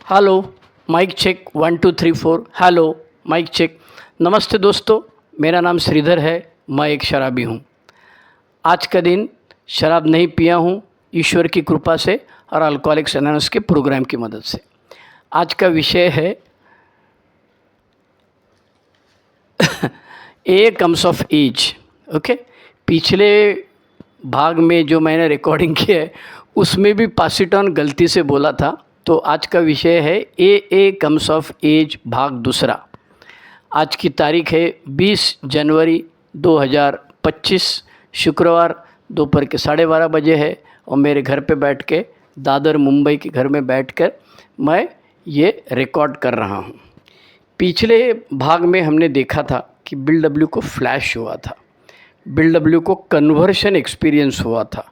Hello. Mic check 1 2 3 4। Hello. Mic check. नमस्ते दोस्तों, मेरा नाम श्रीधर है। मैं एक शराबी हूँ। आज का दिन शराब नहीं पिया हूँ, ईश्वर की कृपा से और अल्कोहलिक्स एनोनिमस के प्रोग्राम की मदद से। आज का विषय है ए कम्स ऑफ एज। ओके, पिछले भाग में जो मैंने रिकॉर्डिंग किया है उसमें भी पास इट ऑन गलती से बोला था। तो आज का विषय है ए कम्स ऑफ एज भाग दूसरा। आज की तारीख है 20 जनवरी 2025, शुक्रवार, दोपहर के 12:30 बजे है और मेरे घर पे बैठ के दादर मुंबई के घर में बैठकर मैं ये रिकॉर्ड कर रहा हूँ। पिछले भाग में हमने देखा था कि बिल डब्ल्यू को फ्लैश हुआ था, बिल डब्ल्यू को कन्वर्शन एक्सपीरियंस हुआ था।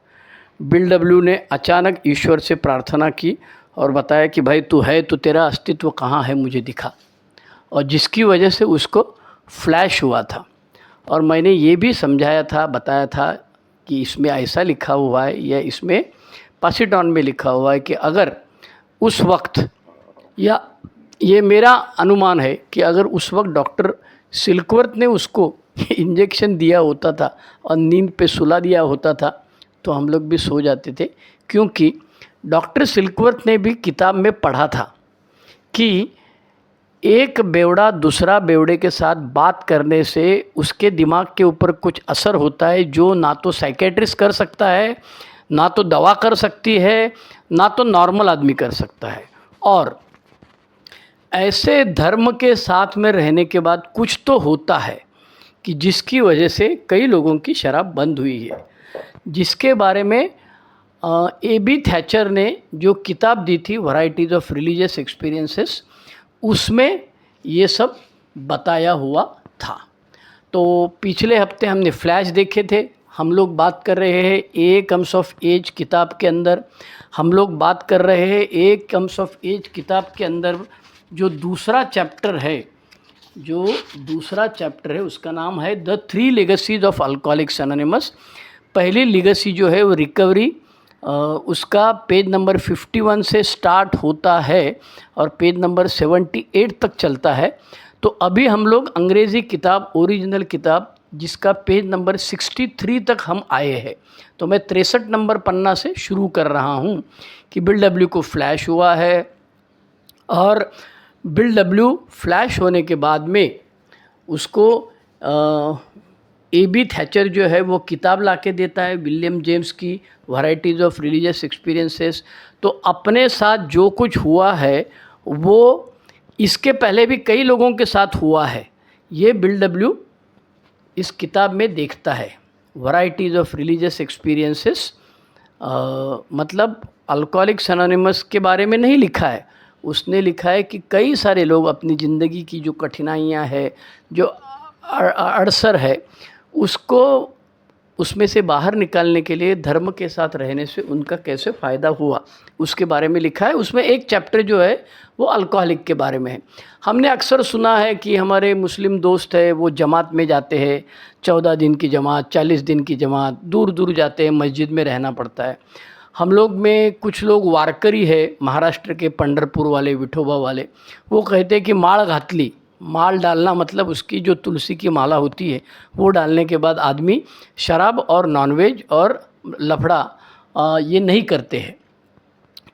बिल डब्ल्यू ने अचानक ईश्वर से प्रार्थना की और बताया कि भाई तू है तो तेरा अस्तित्व कहाँ है, मुझे दिखा, और जिसकी वजह से उसको फ्लैश हुआ था। और मैंने ये भी समझाया था, बताया था कि इसमें ऐसा लिखा हुआ है या इसमें पासिडॉन में लिखा हुआ है कि अगर उस वक्त, या ये मेरा अनुमान है कि अगर उस वक्त डॉक्टर सिल्कवर्थ ने उसको इंजेक्शन दिया होता था और नींद पे सुला दिया होता था तो हम लोग भी सो जाते थे। क्योंकि डॉक्टर सिल्कवर्थ ने भी किताब में पढ़ा था कि एक बेवड़ा दूसरा बेवड़े के साथ बात करने से उसके दिमाग के ऊपर कुछ असर होता है जो ना तो साइकेट्रिस्ट कर सकता है, ना तो दवा कर सकती है, ना तो नॉर्मल आदमी कर सकता है। और ऐसे धर्म के साथ में रहने के बाद कुछ तो होता है कि जिसकी वजह से कई लोगों की शराब बंद हुई है, जिसके बारे में ए.बी. थैचर ने जो किताब दी थी वैरायटीज़ ऑफ रिलीजियस एक्सपीरियंसेस, उसमें ये सब बताया हुआ था। तो पिछले हफ्ते हमने फ्लैश देखे थे। हम लोग बात कर रहे हैं ए कम्स ऑफ एज किताब के अंदर, हम लोग बात कर रहे हैं ए कम्स ऑफ एज किताब के अंदर जो दूसरा चैप्टर है उसका नाम है the 3 legacies of alcoholics anonymous. पहली लेगेसी जो है वो रिकवरी, उसका पेज नंबर 51 से स्टार्ट होता है और पेज नंबर 78 तक चलता है। तो अभी हम लोग अंग्रेज़ी किताब, ओरिजिनल किताब, जिसका पेज नंबर 63 तक हम आए हैं। तो मैं 63 नंबर पन्ना से शुरू कर रहा हूँ कि बिल डब्ल्यू को फ्लैश हुआ है और बिल डब्ल्यू फ्लैश होने के बाद में उसको ए.बी. थैचर जो है वो किताब ला के देता है, विलियम जेम्स की वैरायटीज़ ऑफ रिलीजियस एक्सपीरियंसेस। तो अपने साथ जो कुछ हुआ है वो इसके पहले भी कई लोगों के साथ हुआ है, ये बिल डब्ल्यू इस किताब में देखता है। वैरायटीज़ ऑफ रिलीजियस एक्सपीरियंसेस मतलब अल्कोहलिक्स एनोनिमस के बारे में नहीं लिखा है, उसने लिखा है कि कई सारे लोग अपनी ज़िंदगी की जो कठिनाइयाँ है, जो अड़सर है, उसको उसमें से बाहर निकालने के लिए धर्म के साथ रहने से उनका कैसे फ़ायदा हुआ उसके बारे में लिखा है। उसमें एक चैप्टर जो है वो अल्कोहलिक के बारे में है। हमने अक्सर सुना है कि हमारे मुस्लिम दोस्त है वो जमात में जाते हैं, 14 दिन की जमात, 40 दिन की जमात, दूर दूर जाते हैं, मस्जिद में रहना पड़ता है। हम लोग में कुछ लोग वारकरी है, महाराष्ट्र के पंढरपुर वाले, विठोबा वाले, वो कहते हैं कि माळ घातली, माल डालना मतलब उसकी जो तुलसी की माला होती है वो डालने के बाद आदमी शराब और नॉनवेज और लफड़ा ये नहीं करते हैं।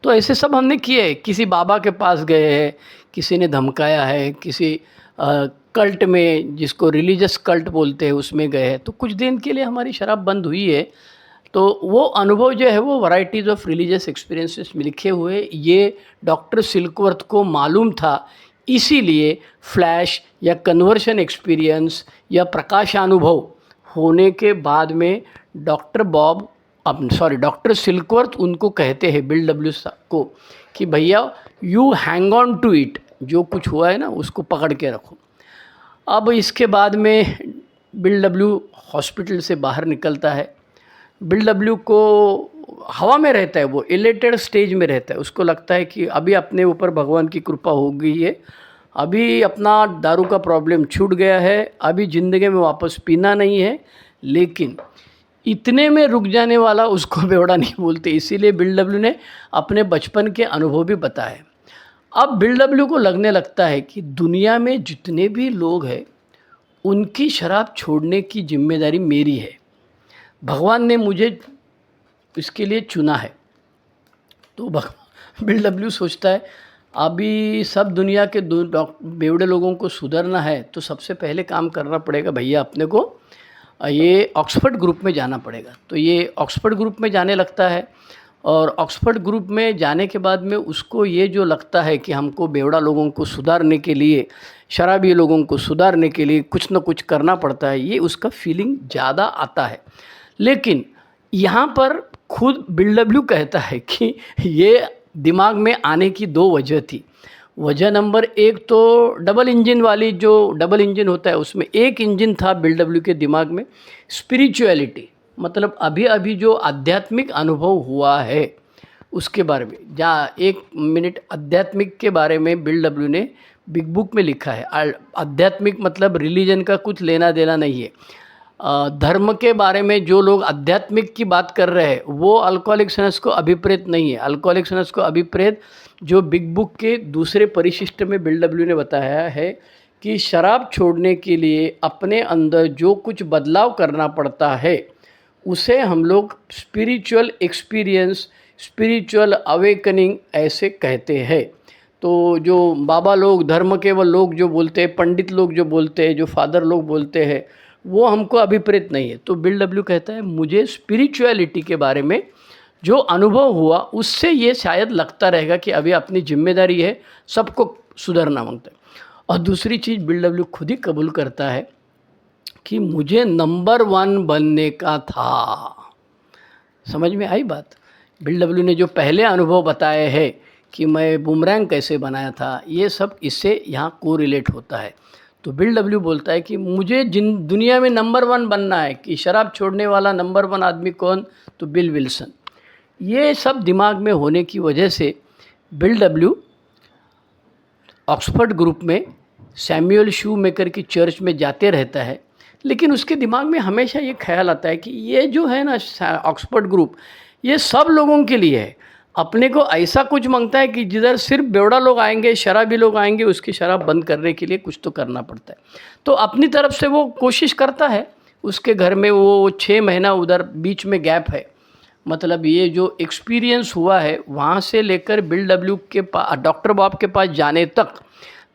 तो ऐसे सब हमने किए हैं। किसी बाबा के पास गए हैं, किसी ने धमकाया है, किसी कल्ट में, जिसको रिलीजियस कल्ट बोलते हैं, उसमें गए हैं, तो कुछ दिन के लिए हमारी शराब बंद हुई है। तो वो अनुभव जो है वो वैरायटीज़ ऑफ रिलीजियस एक्सपीरियंसेस में लिखे हुए, ये डॉक्टर सिल्कवर्थ को मालूम था, इसीलिए फ्लैश या कन्वर्शन एक्सपीरियंस या प्रकाशानुभव होने के बाद में डॉक्टर सिल्कवर्थ उनको कहते हैं बिल डब्ल्यू को कि भैया you hang on to it, जो कुछ हुआ है ना उसको पकड़ के रखो। अब इसके बाद में बिल डब्ल्यू हॉस्पिटल से बाहर निकलता है। बिल डब्ल्यू को हवा में रहता है, वो इलेटेड स्टेज में रहता है, उसको लगता है कि अभी अपने ऊपर भगवान की कृपा हो गई है, अभी अपना दारू का प्रॉब्लम छूट गया है, अभी ज़िंदगी में वापस पीना नहीं है। लेकिन इतने में रुक जाने वाला उसको बेवड़ा नहीं बोलते, इसीलिए बिल डब्ल्यू ने अपने बचपन के अनुभव भी बताए। अब बिल डब्ल्यू को लगने लगता है कि दुनिया में जितने भी लोग हैं उनकी शराब छोड़ने की जिम्मेदारी मेरी है, भगवान ने मुझे इसके लिए चुना है। तो बिल डब्ल्यू सोचता है अभी सब दुनिया के बेवड़े लोगों को सुधरना है तो सबसे पहले काम करना पड़ेगा भैया अपने को ये ऑक्सफोर्ड ग्रुप में जाना पड़ेगा। तो ये ऑक्सफोर्ड ग्रुप में जाने लगता है और ऑक्सफोर्ड ग्रुप में जाने के बाद में उसको ये जो लगता है कि हमको बेवड़ा लोगों को सुधारने के लिए, शराबी लोगों को सुधारने के लिए कुछ न कुछ करना पड़ता है, ये उसका फीलिंग ज़्यादा आता है। लेकिन यहाँ पर खुद बिल डब्ल्यू कहता है कि ये दिमाग में आने की दो वजह थी। वजह नंबर एक तो डबल इंजन वाली, जो डबल इंजन होता है उसमें एक इंजन था बिल डब्ल्यू के दिमाग में, स्पिरिचुअलिटी, मतलब अभी अभी जो आध्यात्मिक अनुभव हुआ है उसके बारे में। जहाँ 1 मिनट आध्यात्मिक के बारे में बिल डब्ल्यू ने बिग बुक में लिखा है। आध्यात्मिक मतलब रिलीजन का कुछ लेना देना नहीं है। धर्म के बारे में जो लोग आध्यात्मिक की बात कर रहे हैं वो अल्कोहलिक्स एनोनिमस को अभिप्रेत नहीं है। अल्कोहलिक्स एनोनिमस को अभिप्रेत जो बिग बुक के दूसरे परिशिष्ट में बिल डब्ल्यू ने बताया है कि शराब छोड़ने के लिए अपने अंदर जो कुछ बदलाव करना पड़ता है उसे हम लोग स्पिरिचुअल एक्सपीरियंस, स्पिरिचुअल अवेकनिंग ऐसे कहते हैं। तो जो बाबा लोग, धर्म के वो लोग जो बोलते हैं, पंडित लोग जो बोलते हैं, जो फादर लोग बोलते हैं, वो हमको अभिप्रेत नहीं है। तो बिल डब्ल्यू कहता है मुझे स्पिरिचुअलिटी के बारे में जो अनुभव हुआ उससे ये शायद लगता रहेगा कि अभी अपनी जिम्मेदारी है, सबको सुधरना मांगता है। और दूसरी चीज़ बिल डब्ल्यू खुद ही कबूल करता है कि मुझे नंबर 1 बनने का था। समझ में आई बात? बिल डब्ल्यू ने जो पहले अनुभव बताए हैं कि मैं बूमरैंग कैसे बनाया था, ये सब इससे यहाँ कोरिलेट होता है। तो बिल डब्ल्यू बोलता है कि मुझे जिन दुनिया में नंबर 1 बनना है, कि शराब छोड़ने वाला नंबर 1 आदमी कौन, तो बिल विल्सन। ये सब दिमाग में होने की वजह से बिल डब्ल्यू ऑक्सफोर्ड ग्रुप में सैमुअल शूमेकर की चर्च में जाते रहता है। लेकिन उसके दिमाग में हमेशा ये ख्याल आता है कि ये जो है ना ऑक्सफोर्ड ग्रुप, ये सब लोगों के लिए है। अपने को ऐसा कुछ मांगता है कि जिधर सिर्फ बेवड़ा लोग आएंगे, शराबी लोग आएंगे, उसकी शराब बंद करने के लिए कुछ तो करना पड़ता है। तो अपनी तरफ से वो कोशिश करता है। उसके घर में वो 6 महीना उधर बीच में गैप है, मतलब ये जो एक्सपीरियंस हुआ है वहाँ से लेकर बिल डब्ल्यू के पास, डॉक्टर बॉब के पास जाने तक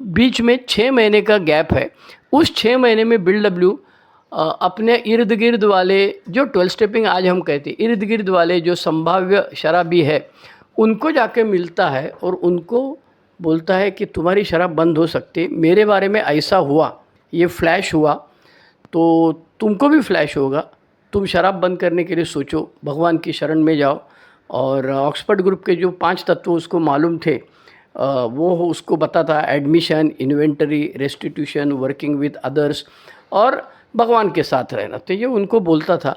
बीच में 6 महीने का गैप है। उस 6 महीने में बिल डब्ल्यू अपने इर्द गिर्द वाले जो 12 स्टेपिंग आज हम कहते हैं, इर्द गिर्द वाले जो संभाव्य शराबी है उनको जाके मिलता है और उनको बोलता है कि तुम्हारी शराब बंद हो सकती है, मेरे बारे में ऐसा हुआ, ये फ्लैश हुआ तो तुमको भी फ्लैश होगा, तुम शराब बंद करने के लिए सोचो, भगवान की शरण में जाओ। और ऑक्सफोर्ड ग्रुप के जो 5 तत्व उसको मालूम थे वो उसको बताता, admission, inventory, restitution, working with others और भगवान के साथ रहना। तो ये उनको बोलता था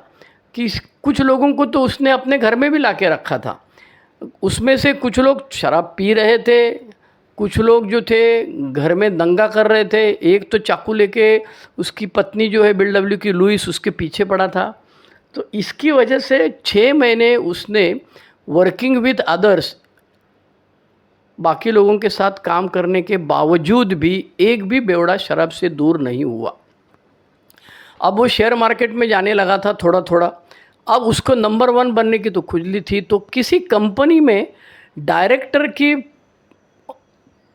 कि कुछ लोगों को तो उसने अपने घर में भी ला के रखा था। उसमें से कुछ लोग शराब पी रहे थे, कुछ लोग जो थे घर में दंगा कर रहे थे। एक तो चाकू लेके उसकी पत्नी जो है बिल डब्ल्यू की, लुइस, उसके पीछे पड़ा था। तो इसकी वजह से 6 महीने उसने वर्किंग विद अदर्स, बाकी लोगों के साथ काम करने के बावजूद भी एक भी बेवड़ा शराब से दूर नहीं हुआ। अब वो शेयर मार्केट में जाने लगा था थोड़ा थोड़ा। अब उसको नंबर 1 बनने की तो खुजली थी, तो किसी कंपनी में डायरेक्टर की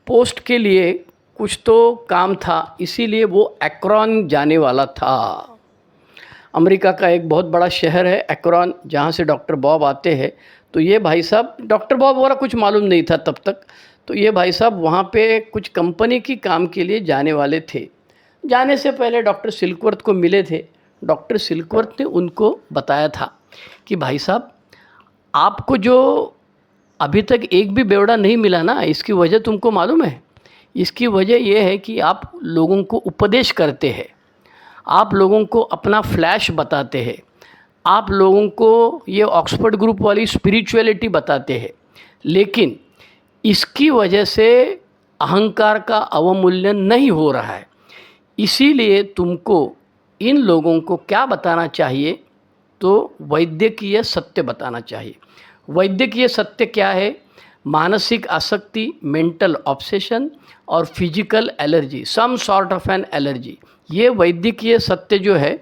पोस्ट के लिए कुछ तो काम था, इसीलिए वो एक्रोन जाने वाला था। अमेरिका का एक बहुत बड़ा शहर है एक्रोन, जहाँ से डॉक्टर बॉब आते हैं। तो ये भाई साहब, डॉक्टर बॉब वगैरह कुछ मालूम नहीं था तब तक। तो ये भाई साहब वहाँ पे कुछ कंपनी की काम के लिए जाने वाले थे। जाने से पहले डॉक्टर सिल्कवर्थ को मिले थे। डॉक्टर सिल्कवर्थ ने उनको बताया था कि भाई साहब, आपको जो अभी तक एक भी बेवड़ा नहीं मिला ना, इसकी वजह तुमको मालूम है? इसकी वजह यह है कि आप लोगों को उपदेश करते हैं, आप लोगों को अपना फ्लैश बताते हैं, आप लोगों को ये ऑक्सफोर्ड ग्रुप वाली स्पिरिचुअलिटी बताते हैं, लेकिन इसकी वजह से अहंकार का अवमूल्यन नहीं हो रहा है। इसीलिए तुमको इन लोगों को क्या बताना चाहिए, तो वैद्यकीय सत्य बताना चाहिए। वैद्यकीय सत्य क्या है? मानसिक आसक्ति, मेंटल ऑब्सेशन और physical allergy, some sort of an allergy. ये वैद्यकीय सत्य जो है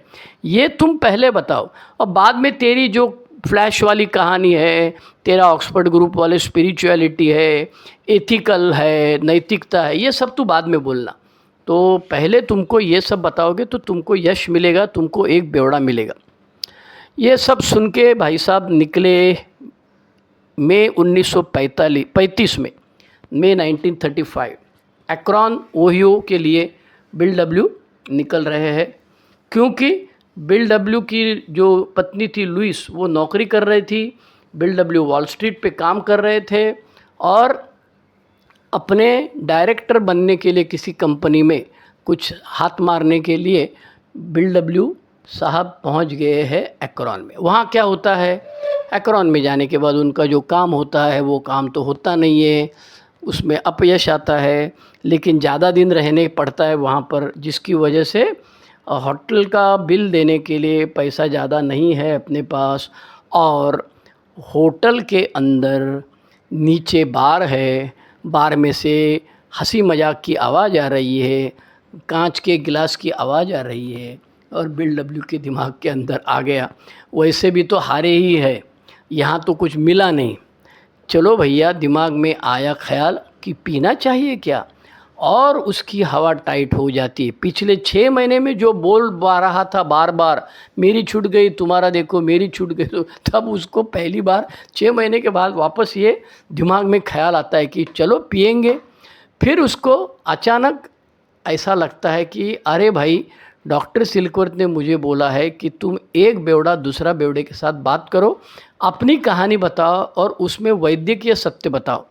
ये तुम पहले बताओ, और बाद में तेरी जो फ्लैश वाली कहानी है, तेरा ऑक्सफोर्ड ग्रुप वाले स्पिरिचुअलिटी है, एथिकल है, नैतिकता है, ये सब तू बाद में बोलना। तो पहले तुमको ये सब बताओगे तो तुमको यश मिलेगा, तुमको एक बेवड़ा मिलेगा। ये सब सुन के भाई साहब निकले मई 1935 में, मई 1935 एक्रॉन ओहियो के लिए बिल डब्ल्यू निकल रहे हैं, क्योंकि बिल डब्ल्यू की जो पत्नी थी लुइस, वो नौकरी कर रही थी। बिल डब्ल्यू वॉल स्ट्रीट पे काम कर रहे थे और अपने डायरेक्टर बनने के लिए किसी कंपनी में कुछ हाथ मारने के लिए बिल डब्ल्यू साहब पहुंच गए हैं एक्रॉन में। वहाँ क्या होता है, एक्रॉन में जाने के बाद उनका जो काम होता है वो काम तो होता नहीं है, उसमें अपयश आता है, लेकिन ज़्यादा दिन रहने पड़ता है वहाँ पर, जिसकी वजह से होटल का बिल देने के लिए पैसा ज़्यादा नहीं है अपने पास। और होटल के अंदर नीचे बार है, बार में से हंसी मजाक की आवाज़ आ रही है, कांच के गिलास की आवाज़ आ रही है, और बिल डब्ल्यू के दिमाग के अंदर आ गया वैसे भी तो हारे ही है, यहाँ तो कुछ मिला नहीं। चलो भैया, दिमाग में आया ख्याल कि पीना चाहिए क्या, और उसकी हवा टाइट हो जाती है। पिछले 6 महीने में जो बोल रहा था बार बार, मेरी छूट गई तुम्हारा देखो, मेरी छूट गई, तो तब उसको पहली बार 6 महीने के बाद वापस ये दिमाग में ख्याल आता है कि चलो पिएंगे। फिर उसको अचानक ऐसा लगता है कि अरे भाई, डॉक्टर सिलकवर्थ ने मुझे बोला है कि तुम एक बेवड़ा दूसरा बेवड़े के साथ बात करो, अपनी कहानी बताओ और उसमें वैद्यकीय सत्य बताओ।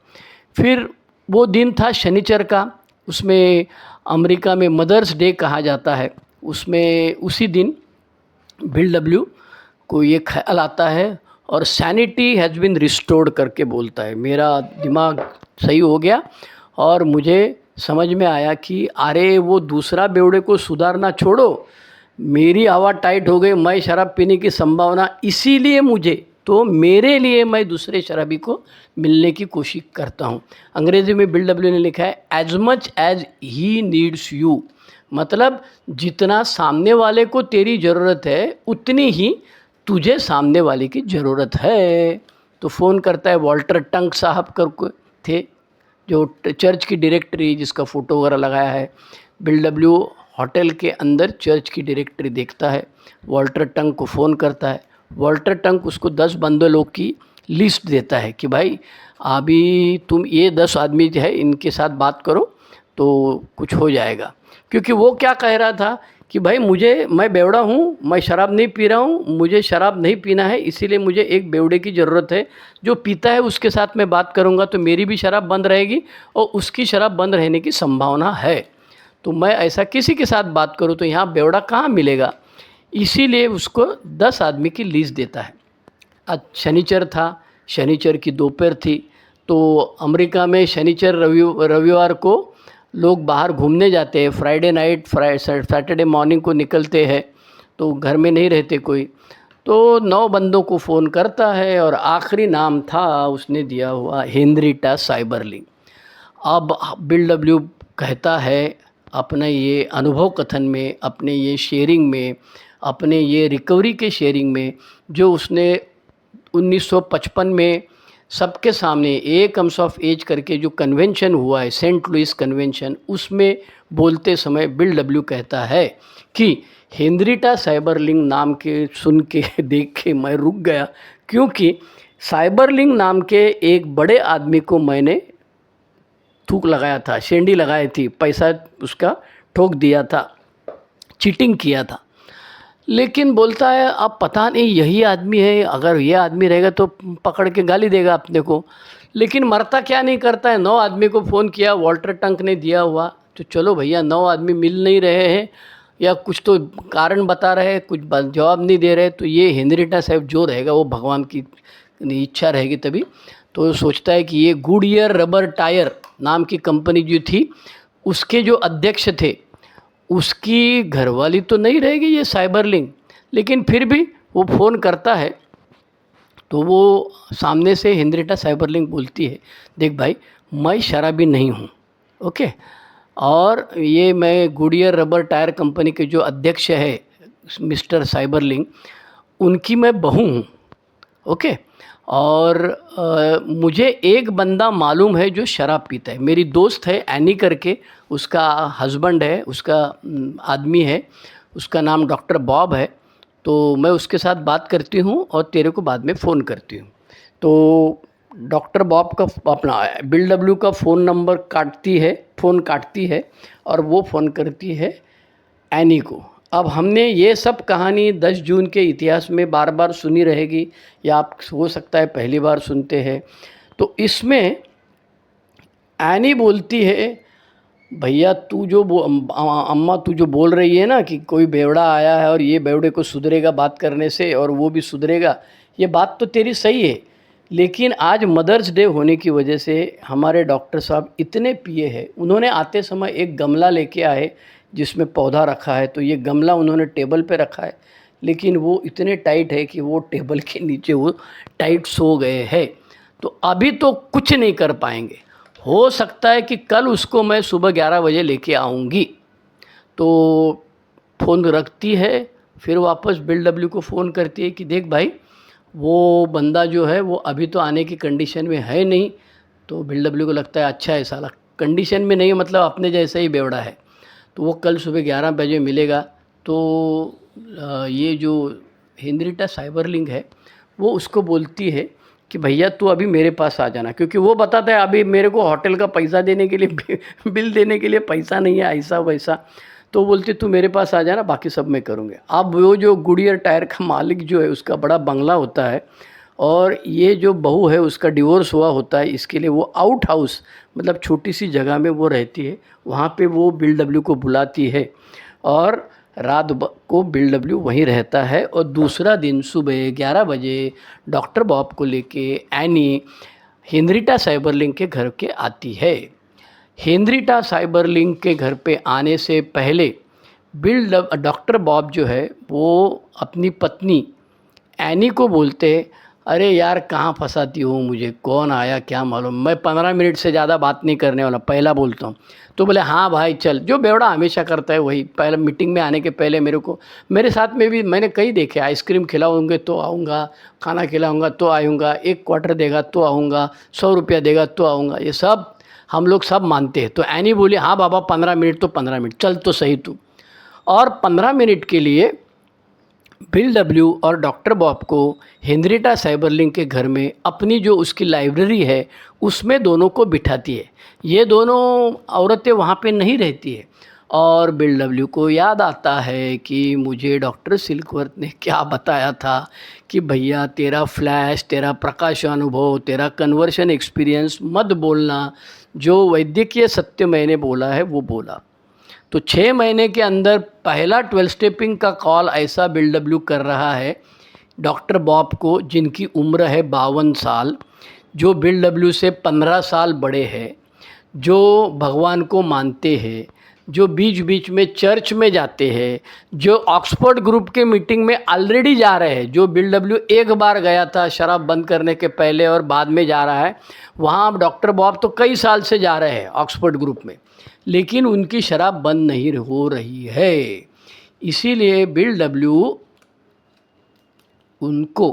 फिर वो दिन था शनिचर का, उसमें अमेरिका में मदर्स डे कहा जाता है, उसमें उसी दिन बिल डब्ल्यू को ये ख्याल आता है और सैनिटी हैज़ बीन रिस्टोर्ड करके बोलता है। मेरा दिमाग सही हो गया और मुझे समझ में आया कि अरे वो दूसरा बेवड़े को सुधारना छोड़ो, मेरी हवा टाइट हो गई, मैं शराब पीने की संभावना, इसीलिए मुझे, तो मेरे लिए मैं दूसरे शराबी को मिलने की कोशिश करता हूँ। अंग्रेज़ी में बिल डब्ल्यू ने लिखा है as much as he needs you, मतलब जितना सामने वाले को तेरी ज़रूरत है उतनी ही तुझे सामने वाले की ज़रूरत है। तो फ़ोन करता है, वॉल्टर टंक साहब कर थे जो चर्च की डायरेक्टरी, जिसका फ़ोटो वगैरह लगाया है। बिल डब्ल्यू होटल के अंदर चर्च की डायरेक्टरी देखता है, वॉल्टर टंक को फ़ोन करता है। वॉल्टर टंक उसको 10 बंदे लोग की लिस्ट देता है कि भाई अभी तुम ये 10 आदमी जो है इनके साथ बात करो तो कुछ हो जाएगा। क्योंकि वो क्या कह रहा था कि भाई मैं बेवड़ा हूँ, मैं शराब नहीं पी रहा हूँ, मुझे शराब नहीं पीना है, इसीलिए मुझे एक बेवड़े की ज़रूरत है, जो पीता है उसके साथ मैं बात करूँगा तो मेरी भी शराब बंद रहेगी और उसकी शराब बंद रहने की संभावना है। तो मैं ऐसा किसी के साथ बात करूँ तो यहाँ बेवड़ा कहाँ मिलेगा, इसीलिए उसको 10 आदमी की लिस्ट देता है। आज शनिचर था, शनिचर की दोपहर थी, तो अमेरिका में शनिचर रविवार को लोग बाहर घूमने जाते हैं, फ्राइडे नाइट सैटरडे मॉर्निंग को निकलते हैं, तो घर में नहीं रहते कोई। तो 9 बंदों को फ़ोन करता है और आखिरी नाम था उसने दिया हुआ हेनरिटा साइबरलिंग। अब बिल डब्ल्यू कहता है अपने ये अनुभव कथन में, अपने ये शेयरिंग में, अपने ये रिकवरी के शेयरिंग में, जो उसने 1955 में सबके सामने ए कम्स ऑफ एज करके जो कन्वेंशन हुआ है, सेंट लुइस कन्वेंशन, उसमें बोलते समय बिल डब्ल्यू कहता है कि हेनरिटा साइबरलिंग नाम के सुन के देख के मैं रुक गया, क्योंकि साइबरलिंग नाम के एक बड़े आदमी को मैंने थूक लगाया था, शेंडी लगाई थी, पैसा उसका ठोक दिया था, चीटिंग किया था। लेकिन बोलता है अब पता नहीं यही आदमी है, अगर ये आदमी रहेगा तो पकड़ के गाली देगा अपने को। लेकिन मरता क्या नहीं करता है, 9 आदमी को फ़ोन किया, वॉल्टर टंक ने दिया हुआ, तो चलो भैया 9 आदमी मिल नहीं रहे हैं या कुछ तो कारण बता रहे हैं, कुछ जवाब नहीं दे रहे, तो ये हेनरिटा साहब जो रहेगा वो भगवान की इच्छा रहेगी तभी। तो सोचता है कि ये गुडईयर रबर टायर नाम की कंपनी जो थी, उसके जो अध्यक्ष थे उसकी घरवाली तो नहीं रहेगी ये साइबरलिंग, लेकिन फिर भी वो फ़ोन करता है तो वो सामने से हेनरिटा साइबरलिंक बोलती है, देख भाई मैं शराबी नहीं हूँ, ओके, और ये मैं गुडियर रबर टायर कंपनी के जो अध्यक्ष है मिस्टर साइबरलिंक, उनकी मैं बहू हूँ, ओके, और मुझे एक बंदा मालूम है जो शराब पीता है, मेरी दोस्त है एनी करके, उसका हस्बैंड है, उसका आदमी है, उसका नाम डॉक्टर बॉब है, तो मैं उसके साथ बात करती हूँ और तेरे को बाद में फ़ोन करती हूँ। तो डॉक्टर बॉब का अपना बिल डब्ल्यू का फ़ोन काटती है और वो फ़ोन करती है एनी को। अब हमने ये सब कहानी 10 जून के इतिहास में बार बार सुनी रहेगी, या आप हो सकता है पहली बार सुनते हैं। तो इसमें एनी बोलती है, भैया तू जो अम्मा तू जो बोल रही है ना कि कोई बेवड़ा आया है और ये बेवड़े को सुधरेगा बात करने से और वो भी सुधरेगा, ये बात तो तेरी सही है, लेकिन आज मदर्स डे होने की वजह से हमारे डॉक्टर साहब इतने पिए हैं, उन्होंने आते समय एक गमला लेके आए जिसमें पौधा रखा है, तो ये गमला उन्होंने टेबल पे रखा है, लेकिन वो इतने टाइट है कि वो टेबल के नीचे वो टाइट सो गए हैं, तो अभी तो कुछ नहीं कर पाएंगे। हो सकता है कि कल उसको मैं सुबह 11 बजे लेके आऊँगी। तो फ़ोन रखती है, फिर वापस बिल डब्ल्यू को फ़ोन करती है कि देख भाई वो बंदा जो है वो अभी तो आने की कंडीशन में है नहीं। तो बिल डब्ल्यू को लगता है अच्छा है साला कंडीशन में नहीं है, मतलब अपने जैसा ही बेवड़ा है, तो वो कल सुबह 11 बजे मिलेगा। तो ये जो हेनरिटा साइबरलिंक है वो उसको बोलती है कि भैया तू अभी मेरे पास आ जाना, क्योंकि वो बताता है अभी मेरे को होटल का पैसा देने के लिए बिल देने के लिए पैसा नहीं है, ऐसा वैसा। तो बोलती तू मेरे पास आ जाना, बाकी सब मैं करूँगा। अब वो जो गुडियर टायर का मालिक जो है उसका बड़ा बंगला होता है, और ये जो बहू है उसका डिवोर्स हुआ होता है, इसके लिए वो आउट हाउस मतलब छोटी सी जगह में वो रहती है, वहाँ पे वो बिल डब्ल्यू को बुलाती है और रात को बिल डब्ल्यू वहीं रहता है। और दूसरा दिन सुबह 11 बजे डॉक्टर बॉब को लेके एनी हेनरिटा साइबरलिंक के घर के आती है। हेनरिटा साइबरलिंक के घर पे आने से पहले डॉक्टर बॉब जो है वो अपनी पत्नी एनी को बोलते, अरे यार कहाँ फंसाती हो मुझे, कौन आया क्या मालूम, मैं 15 मिनट से ज़्यादा बात नहीं करने वाला, पहला बोलता हूँ। तो बोले हाँ भाई चल, जो बेवड़ा हमेशा करता है वही, पहले मीटिंग में आने के पहले मेरे साथ में भी मैंने कई देखे, आइसक्रीम खिलाऊंगे तो आऊँगा, खाना खिलाऊंगा तो आऊँगा, 1 क्वार्टर देगा तो आऊँगा, 100 रुपया देगा तो आऊँगा, ये सब हम लोग सब मानते हैं। तो एनी बोली हाँ बाबा 15 मिनट तो 15 मिनट चल तो सही तू। और 15 मिनट के लिए बिल डब्ल्यू और डॉक्टर बॉब को हेनरिटा साइबरलिंक के घर में अपनी जो उसकी लाइब्रेरी है उसमें दोनों को बिठाती है। ये दोनों औरतें वहाँ पे नहीं रहती है, और बिल डब्ल्यू को याद आता है कि मुझे डॉक्टर सिल्कवर्थ ने क्या बताया था कि भैया तेरा फ्लैश, तेरा प्रकाश अनुभव, तेरा कन्वर्शन एक्सपीरियंस मत बोलना, जो वैद्यकीय सत्य मैंने बोला है वो बोला। तो 6 महीने के अंदर पहला 12 स्टेपिंग का कॉल ऐसा बिल डब्ल्यू कर रहा है डॉक्टर बॉब को, जिनकी उम्र है 52 साल, जो बिल डब्ल्यू से 15 साल बड़े हैं, जो भगवान को मानते हैं, जो बीच बीच में चर्च में जाते हैं, जो ऑक्सफोर्ड ग्रुप के मीटिंग में ऑलरेडी जा रहे हैं, जो बिल डब्ल्यू एक बार गया था शराब बंद करने के पहले और बाद में जा रहा है, वहाँ अब डॉक्टर बॉब तो कई साल से जा रहे हैं ऑक्सफोर्ड ग्रुप में, लेकिन उनकी शराब बंद नहीं हो रही है। इसीलिए बिल डब्ल्यू उनको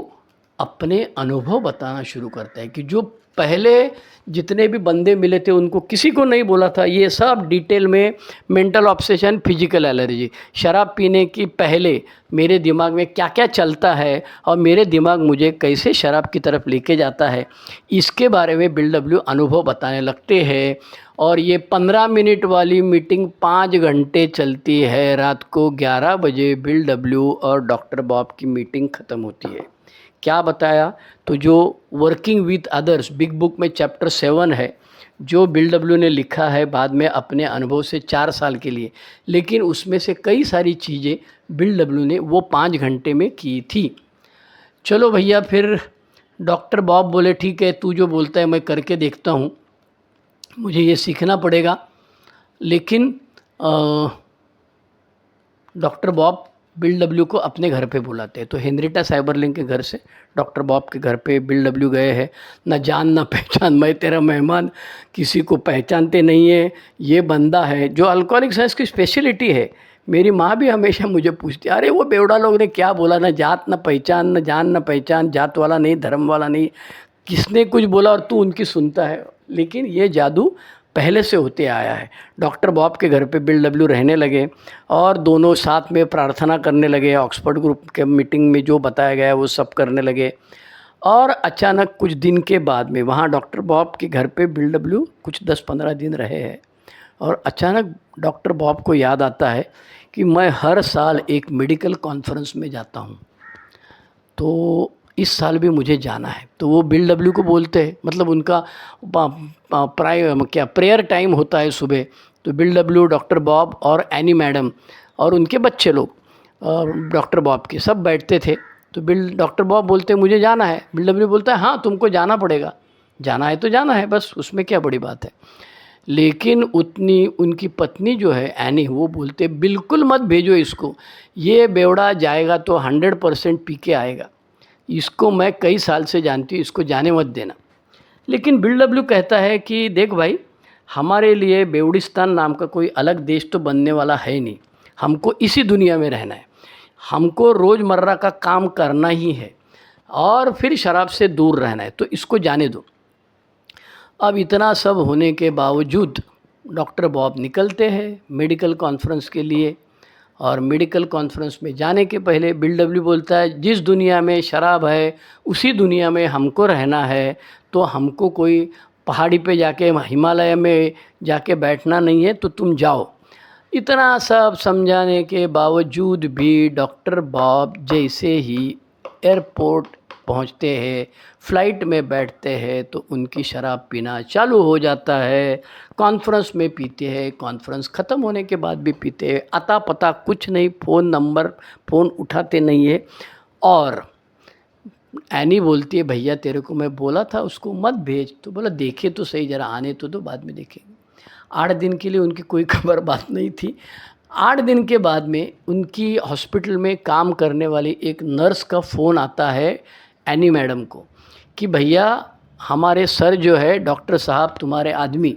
अपने अनुभव बताना शुरू करता है कि जो पहले जितने भी बंदे मिले थे उनको किसी को नहीं बोला था, ये सब डिटेल में मेंटल ऑब्सेशन, फिजिकल एलर्जी, शराब पीने की पहले मेरे दिमाग में क्या क्या चलता है और मेरे दिमाग मुझे कैसे शराब की तरफ लेके जाता है, इसके बारे में बिल डब्ल्यू अनुभव बताने लगते हैं। और ये 15 मिनट वाली मीटिंग 5 घंटे चलती है। रात को 11 बजे बिल डब्ल्यू और डॉक्टर बॉब की मीटिंग ख़त्म होती है। क्या बताया, तो जो working with others big book में चैप्टर 7 है, जो बिल डब्ल्यू ने लिखा है बाद में अपने अनुभव से 4 साल के लिए, लेकिन उसमें से कई सारी चीज़ें बिल डब्ल्यू ने वो 5 घंटे में की थी। चलो भैया, फिर डॉक्टर बॉब बोले ठीक है तू जो बोलता है मैं करके देखता हूँ, मुझे ये सीखना पड़ेगा। लेकिन डॉक्टर बॉब बिल डब्ल्यू को अपने घर पे बुलाते हैं। तो हेनरिटा साइबरलिंक के घर से डॉक्टर बॉब के घर पे बिल डब्ल्यू गए हैं। न जान न पहचान, मैं तेरा मेहमान, किसी को पहचानते नहीं है, ये बंदा है। जो अल्कोहलिक्स है इसकी स्पेशलिटी है। मेरी माँ भी हमेशा मुझे पूछती, अरे वो बेवड़ा लोग ने क्या बोला, ना जात न पहचान, न जान न पहचान, जात वाला नहीं, धर्म वाला नहीं, किसने कुछ बोला और तू उनकी सुनता है। लेकिन ये जादू पहले से होते आया है। डॉक्टर बॉब के घर पे बिल डब्ल्यू रहने लगे और दोनों साथ में प्रार्थना करने लगे। ऑक्सफोर्ड ग्रुप के मीटिंग में जो बताया गया वो सब करने लगे। और अचानक कुछ दिन के बाद में वहाँ डॉक्टर बॉब के घर पे बिल डब्ल्यू कुछ 10-15 दिन रहे हैं। और अचानक डॉक्टर बॉब को याद आता है कि मैं हर साल एक मेडिकल कॉन्फ्रेंस में जाता हूँ, तो इस साल भी मुझे जाना है। तो वो बिल डब्ल्यू को बोलते हैं, मतलब उनका प्रेयर टाइम होता है सुबह। तो बिल डब्ल्यू, डॉक्टर बॉब और एनी मैडम और उनके बच्चे लोग डॉक्टर बॉब के सब बैठते थे। तो डॉक्टर बॉब बोलते हैं मुझे जाना है। बिल डब्ल्यू बोलता है हाँ तुमको जाना पड़ेगा, जाना है तो जाना है, बस उसमें क्या बड़ी बात है। लेकिन उतनी उनकी पत्नी जो है एनी, वो बोलते बिल्कुल मत भेजो इसको, ये बेवड़ा जाएगा तो 100% पी के आएगा, इसको मैं कई साल से जानती हूँ, इसको जाने मत देना। लेकिन बिल डब्ल्यू कहता है कि देख भाई, हमारे लिए बेवड़िस्तान नाम का कोई अलग देश तो बनने वाला है नहीं, हमको इसी दुनिया में रहना है, हमको रोज़मर्रा का काम करना ही है और फिर शराब से दूर रहना है, तो इसको जाने दो। अब इतना सब होने के बावजूद डॉक्टर बॉब निकलते हैं मेडिकल कॉन्फ्रेंस के लिए। और मेडिकल कॉन्फ्रेंस में जाने के पहले बिल डब्ल्यू बोलता है जिस दुनिया में शराब है उसी दुनिया में हमको रहना है, तो हमको कोई पहाड़ी पे जाके, हिमालय में जाके बैठना नहीं है, तो तुम जाओ। इतना सब समझाने के बावजूद भी डॉक्टर बॉब जैसे ही एयरपोर्ट पहुंचते हैं, फ़्लाइट में बैठते हैं, तो उनकी शराब पीना चालू हो जाता है। कॉन्फ्रेंस में पीते हैं, कॉन्फ्रेंस ख़त्म होने के बाद भी पीते हैं, अता पता कुछ नहीं, फ़ोन उठाते नहीं है। और एनी बोलती है भैया तेरे को मैं बोला था उसको मत भेज, तो बोला देखे तो सही, ज़रा आने तो दो, बाद में देखेंगे। 8 दिन के लिए उनकी कोई खबर बात नहीं थी। 8 दिन के बाद में उनकी हॉस्पिटल में काम करने वाली एक नर्स का फ़ोन आता है एनी मैडम को कि भैया हमारे सर जो है डॉक्टर साहब, तुम्हारे आदमी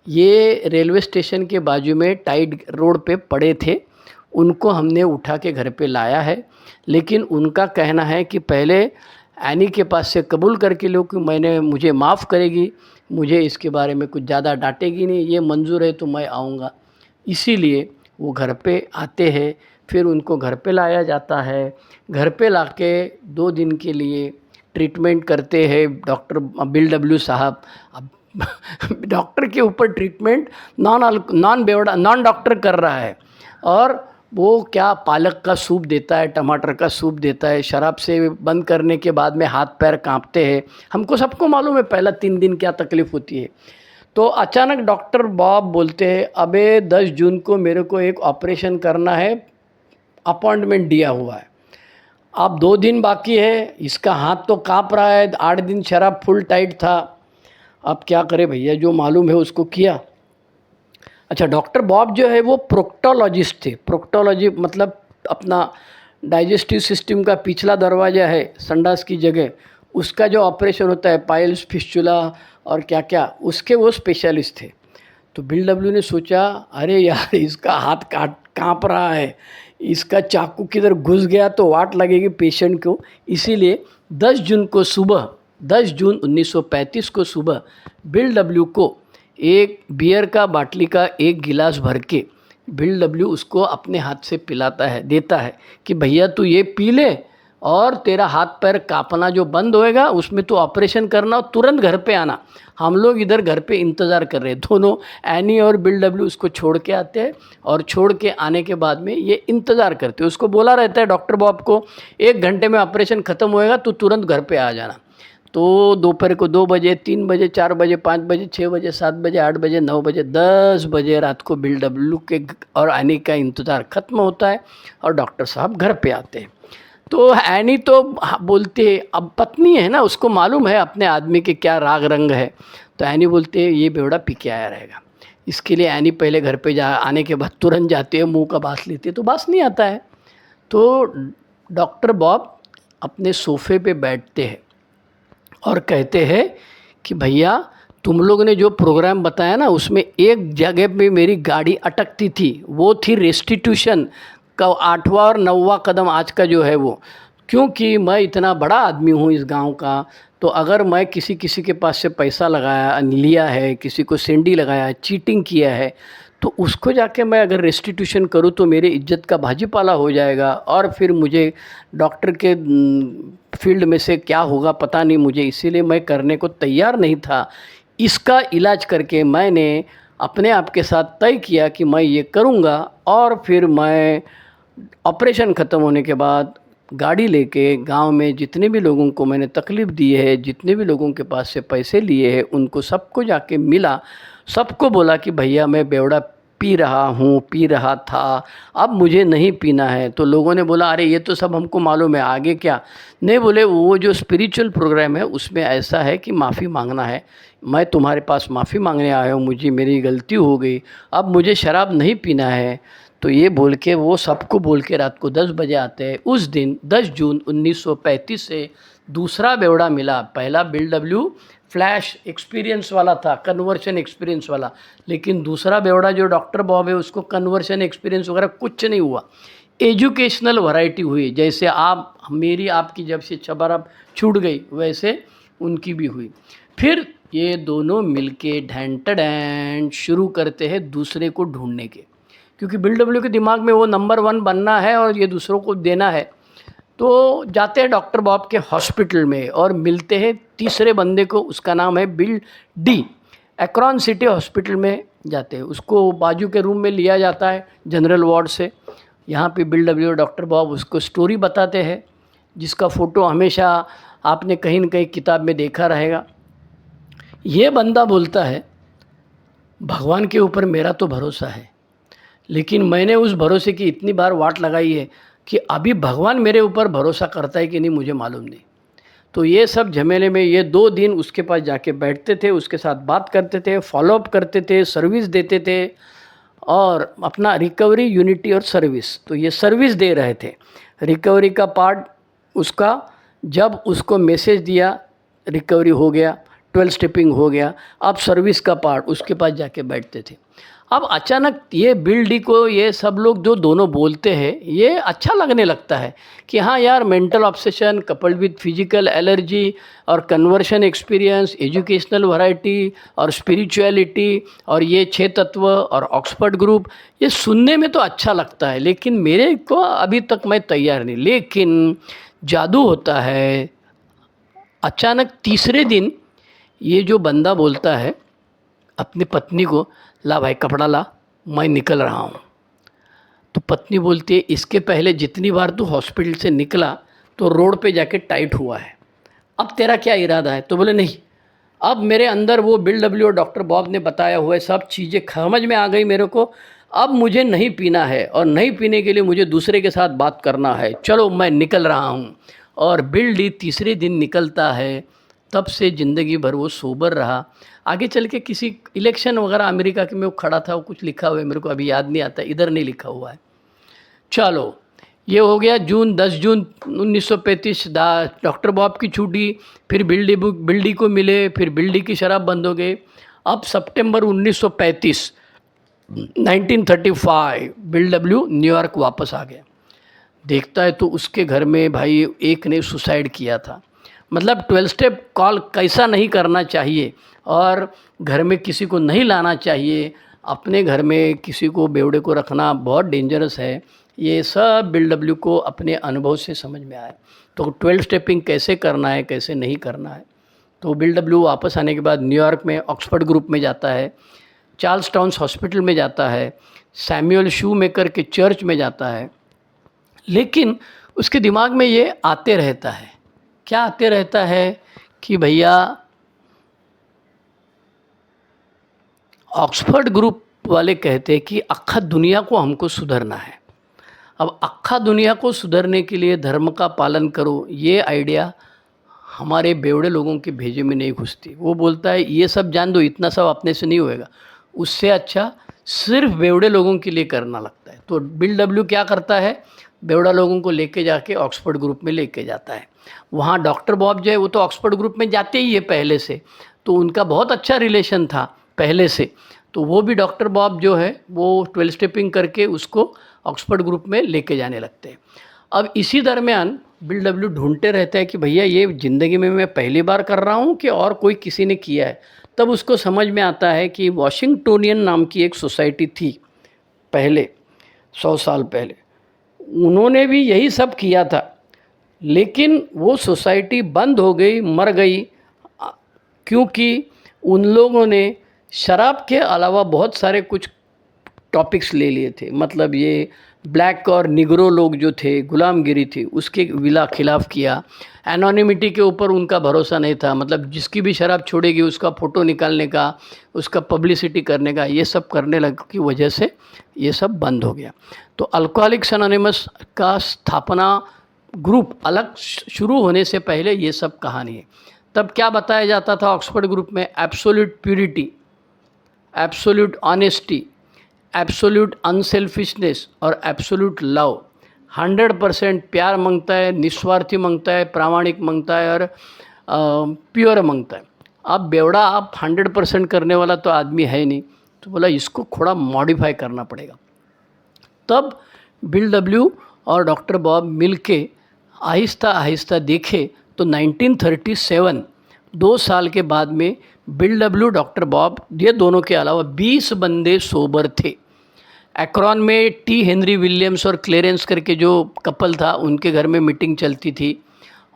ये रेलवे स्टेशन के बाजू में टाइड रोड पे पड़े थे, उनको हमने उठा के घर पे लाया है, लेकिन उनका कहना है कि पहले एनी के पास से कबूल करके लो कि मुझे माफ़ करेगी, मुझे इसके बारे में कुछ ज़्यादा डांटेगी नहीं, ये मंजूर है तो मैं आऊँगा। इसीलिए वो घर पे आते हैं। फिर उनको घर पे लाया जाता है। घर पे लाके 2 दिन के लिए ट्रीटमेंट करते हैं डॉक्टर बिल डब्ल्यू साहब। अब डॉक्टर के ऊपर ट्रीटमेंट नॉन डॉक्टर कर रहा है, और वो क्या पालक का सूप देता है, टमाटर का सूप देता है। शराब से बंद करने के बाद में हाथ पैर कांपते हैं। हमको सबको मालूम है पहला 3 दिन क्या तकलीफ़ होती है। तो अचानक डॉक्टर बॉब बोलते हैं अबे 10 जून को मेरे को एक ऑपरेशन करना है, अपॉइंटमेंट दिया हुआ है, अब 2 दिन बाकी है, इसका हाथ तो कांप रहा है, 8 दिन शराब फुल टाइट था, अब क्या करे भैया, जो मालूम है उसको किया। अच्छा, डॉक्टर बॉब जो है वो प्रोक्टोलॉजिस्ट थे। प्रोक्टोलॉजी मतलब अपना डाइजेस्टिव सिस्टम का पिछला दरवाज़ा है, संडास की जगह, उसका जो ऑपरेशन होता है, पाइल्स, फिस्चुला और क्या क्या, उसके वो स्पेशलिस्ट थे। तो बिल डब्ल्यू ने सोचा अरे यार इसका हाथ कांप रहा है, इसका चाकू किधर घुस गया तो वाट लगेगी पेशेंट को। इसीलिए 10 जून 1935 को सुबह बिल डब्ल्यू को एक बियर का बाटली का एक गिलास भर के बिल डब्ल्यू उसको अपने हाथ से देता है कि भैया तू ये पी ले और तेरा हाथ पैर कांपना जो बंद होएगा, उसमें तो ऑपरेशन करना और तुरंत घर पे आना, हम लोग इधर घर पे इंतज़ार कर रहे हैं। दोनों एनी और बिल डब्ल्यू उसको छोड़ के आते हैं, और छोड़ के आने के बाद में ये इंतज़ार करते हैं। उसको बोला रहता है डॉक्टर बॉब को 1 घंटे में ऑपरेशन ख़त्म होएगा तो तुरंत घर पे आ जाना। तो दोपहर को 2 बजे, 3 बजे, 4 बजे, 5 बजे, 6 बजे, 7 बजे, 8 बजे, 9 बजे, 10 बजे रात को बिल डब्ल्यू के और एनी का इंतज़ार ख़त्म होता है और डॉक्टर साहब घर पे आते हैं। तो एनी तो बोलते है, अब पत्नी है ना, उसको मालूम है अपने आदमी के क्या राग रंग है। तो एनी बोलते है ये बेवड़ा पी के आया रहेगा। इसके लिए एनी पहले घर पे आने के बाद तुरंत जाते हैं, मुंह का बास लेते हैं तो बास नहीं आता है। तो डॉक्टर बॉब अपने सोफ़े पे बैठते हैं और कहते हैं कि भैया तुम लोगों ने जो प्रोग्राम बताया ना उसमें एक जगह पे मेरी गाड़ी अटकती थी, वो थी रेस्टिट्यूशन का 8वां और 9वां कदम आज का जो है वो। क्योंकि मैं इतना बड़ा आदमी हूँ इस गांव का, तो अगर मैं किसी किसी के पास से पैसा लगाया लिया है, किसी को सेंडी लगाया, चीटिंग किया है, तो उसको जाके मैं अगर रेस्टिट्यूशन करूँ तो मेरी इज्जत का भाजीपाला हो जाएगा और फिर मुझे डॉक्टर के फील्ड में से क्या होगा पता नहीं मुझे, इसीलिए मैं करने को तैयार नहीं था। इसका इलाज करके मैंने अपने आप के साथ तय किया कि मैं ये करूँगा और फिर मैं ऑपरेशन ख़त्म होने के बाद गाड़ी लेके गांव में जितने भी लोगों को मैंने तकलीफ़ दी है, जितने भी लोगों के पास से पैसे लिए हैं, उनको सबको जाके मिला, सबको बोला कि भैया मैं बेवड़ा पी रहा हूँ, पी रहा था, अब मुझे नहीं पीना है। तो लोगों ने बोला अरे ये तो सब हमको मालूम है, आगे क्या। नहीं, बोले वो जो स्पिरिचुअल प्रोग्राम है उसमें ऐसा है कि माफ़ी मांगना है, मैं तुम्हारे पास माफ़ी मांगने आया हूँ, मुझे मेरी गलती हो गई, अब मुझे शराब नहीं पीना है। तो ये बोल के वो सबको बोल के रात को 10 बजे आते हैं। उस दिन 10 जून 1935 से दूसरा बेवड़ा मिला। पहला बिल डब्ल्यू फ्लैश एक्सपीरियंस वाला था, कन्वर्शन एक्सपीरियंस वाला, लेकिन दूसरा बेवड़ा जो डॉक्टर बॉब है उसको कन्वर्शन एक्सपीरियंस वगैरह कुछ नहीं हुआ। एजुकेशनल वैरायटी हुई, जैसे आप मेरी आपकी जब से छबरा छूट गई वैसे उनकी भी हुई। फिर ये दोनों मिलके ढैंट शुरू करते हैं दूसरे को ढूंढने के, क्योंकि बिल डब्ल्यू के दिमाग में वो नंबर 1 बनना है और ये दूसरों को देना है। तो जाते हैं डॉक्टर बॉब के हॉस्पिटल में और मिलते हैं तीसरे बंदे को, उसका नाम है बिल डी। एक्रॉन सिटी हॉस्पिटल में जाते हैं, उसको बाजू के रूम में लिया जाता है जनरल वार्ड से। यहाँ पे बिल डब्ल्यू और डॉक्टर बॉब उसको स्टोरी बताते हैं, जिसका फ़ोटो हमेशा आपने कहीं न कहीं किताब में देखा रहेगा। ये बंदा बोलता है भगवान के ऊपर मेरा तो भरोसा है, लेकिन मैंने उस भरोसे की इतनी बार वाट लगाई है कि अभी भगवान मेरे ऊपर भरोसा करता है कि नहीं मुझे मालूम नहीं। तो ये सब झमेले में ये 2 दिन उसके पास जाके बैठते थे, उसके साथ बात करते थे, फॉलोअप करते थे, सर्विस देते थे और अपना रिकवरी, यूनिटी और सर्विस, तो ये सर्विस दे रहे थे। रिकवरी का पार्ट उसका, जब उसको मैसेज दिया रिकवरी हो गया, 12 स्टेपिंग हो गया, अब सर्विस का पार्ट उसके पास जाके बैठते थे। अब अचानक ये बिल डी को ये सब लोग जो दोनों बोलते हैं ये अच्छा लगने लगता है कि हाँ यार, mental obsession coupled with physical allergy और कन्वर्शन एक्सपीरियंस, एजुकेशनल वैरायटी और स्पिरिचुअलिटी और ये 6 तत्व और ऑक्सफोर्ड ग्रुप, ये सुनने में तो अच्छा लगता है, लेकिन मेरे को अभी तक मैं तैयार नहीं। लेकिन जादू होता है। अचानक तीसरे दिन ये जो बंदा बोलता है अपनी पत्नी को, ला भाई कपड़ा ला, मैं निकल रहा हूँ। तो पत्नी बोलती है इसके पहले जितनी बार तू हॉस्पिटल से निकला तो रोड पे जाके टाइट हुआ है, अब तेरा क्या इरादा है? तो बोले नहीं, अब मेरे अंदर वो बिल डब्ल्यू और डॉक्टर बॉब ने बताया हुआ सब चीज़ें समझ में आ गई मेरे को, अब मुझे नहीं पीना है और नहीं पीने के लिए मुझे दूसरे के साथ बात करना है, चलो मैं निकल रहा हूँ। और बिल डी तीसरे दिन निकलता है, तब से ज़िंदगी भर वो सोबर रहा। आगे चल के किसी इलेक्शन वगैरह अमेरिका के में वो खड़ा था, वो कुछ लिखा हुआ है, मेरे को अभी याद नहीं आता, इधर नहीं लिखा हुआ है। चलो ये हो गया 10 जून 1935 डॉक्टर बॉब की छुट्टी, फिर बिल डी को मिले, फिर बिल डी की शराब बंद हो गई। अब सितंबर 1935 1935 बिल डब्ल्यू न्यूयॉर्क वापस आ गया। देखता है तो उसके घर में भाई एक ने सुसाइड किया था। मतलब 12 स्टेप कॉल कैसा नहीं करना चाहिए और घर में किसी को नहीं लाना चाहिए, अपने घर में किसी को बेवड़े को रखना बहुत डेंजरस है, ये सब बिल डब्ल्यू को अपने अनुभव से समझ में आया। तो 12 स्टेपिंग कैसे करना है, कैसे नहीं करना है। तो बिल डब्ल्यू वापस आने के बाद न्यूयॉर्क में ऑक्सफोर्ड ग्रुप में जाता है, चार्ल्स टाउन हॉस्पिटल में जाता है, सैमुअल शू मेकर के चर्च में जाता है। लेकिन उसके दिमाग में ये आते रहता है, क्या आते रहता है कि भैया ऑक्सफोर्ड ग्रुप वाले कहते हैं कि अक्खा दुनिया को हमको सुधरना है। अब अक्खा दुनिया को सुधरने के लिए धर्म का पालन करो, ये आइडिया हमारे बेवड़े लोगों के भेजे में नहीं घुसती। वो बोलता है ये सब जान दो, इतना सब अपने से नहीं होएगा, उससे अच्छा सिर्फ बेवड़े लोगों के लिए करना लगता है। तो बिल डब्ल्यू क्या करता है, बेवड़ा लोगों को लेके जाके ऑक्सफोर्ड ग्रुप में लेके जाता है। वहाँ डॉक्टर बॉब जो है वो तो ऑक्सफोर्ड ग्रुप में जाते ही है पहले से, तो उनका बहुत अच्छा रिलेशन था पहले से, तो वो भी डॉक्टर बॉब जो है वो 12 स्टेपिंग करके उसको ऑक्सफोर्ड ग्रुप में लेके जाने लगते हैं। अब इसी दरमियान बिल डब्ल्यू ढूंढते रहता है कि भैया ये ज़िंदगी में मैं पहली बार कर रहा हूँ कि और कोई किसी ने किया है। तब उसको समझ में आता है कि वॉशिंगटोनियन नाम की एक सोसाइटी थी पहले, 100 साल पहले, उन्होंने भी यही सब किया था, लेकिन वो सोसाइटी बंद हो गई, मर गई, क्योंकि उन लोगों ने शराब के अलावा बहुत सारे कुछ टॉपिक्स ले लिए थे। मतलब ये ब्लैक और निगरो लोग जो थे, गुलामगिरी थी, उसके विला खिलाफ किया। एनोनिमिटी के ऊपर उनका भरोसा नहीं था, मतलब जिसकी भी शराब छोड़ेगी उसका फ़ोटो निकालने का, उसका पब्लिसिटी करने का, ये सब करने लग की वजह से ये सब बंद हो गया। तो अल्कोहलिक्स एनोनिमस का स्थापना ग्रुप अलग शुरू होने से पहले ये सब कहानी है। तब क्या बताया जाता था ऑक्सफोर्ड ग्रुप में? Absolute purity, absolute honesty, absolute unselfishness और एब्सोल्यूट लव। 100% प्यार मांगता है, निस्वार्थी मांगता है, प्रामाणिक मांगता है और प्योर मांगता है। अब बेवड़ा आप 100% करने वाला तो आदमी है नहीं, तो बोला इसको थोड़ा मॉडिफाई करना पड़ेगा। तब बिल डब्ल्यू और डॉक्टर बॉब मिलके आहिस्ता आहिस्ता देखे तो 1937, 2 साल के बाद में बिल डब्ल्यू, डॉक्टर बॉब, ये दोनों के अलावा 20 बंदे सोबर थे। एक्रोन में टी हेनरी विलियम्स और क्लेरेंस करके जो कपल था, उनके घर में मीटिंग चलती थी,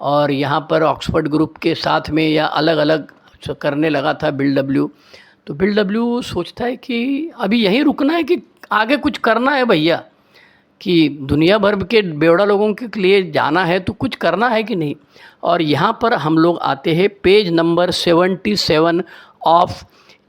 और यहाँ पर ऑक्सफोर्ड ग्रुप के साथ में या अलग अलग करने लगा था बिल डब्ल्यू। तो बिल डब्ल्यू सोचता है कि अभी यहीं रुकना है कि आगे कुछ करना है भैया, कि दुनिया भर के बेवड़ा लोगों के लिए जाना है तो कुछ करना है कि नहीं। और यहाँ पर हम लोग आते हैं page number 77 of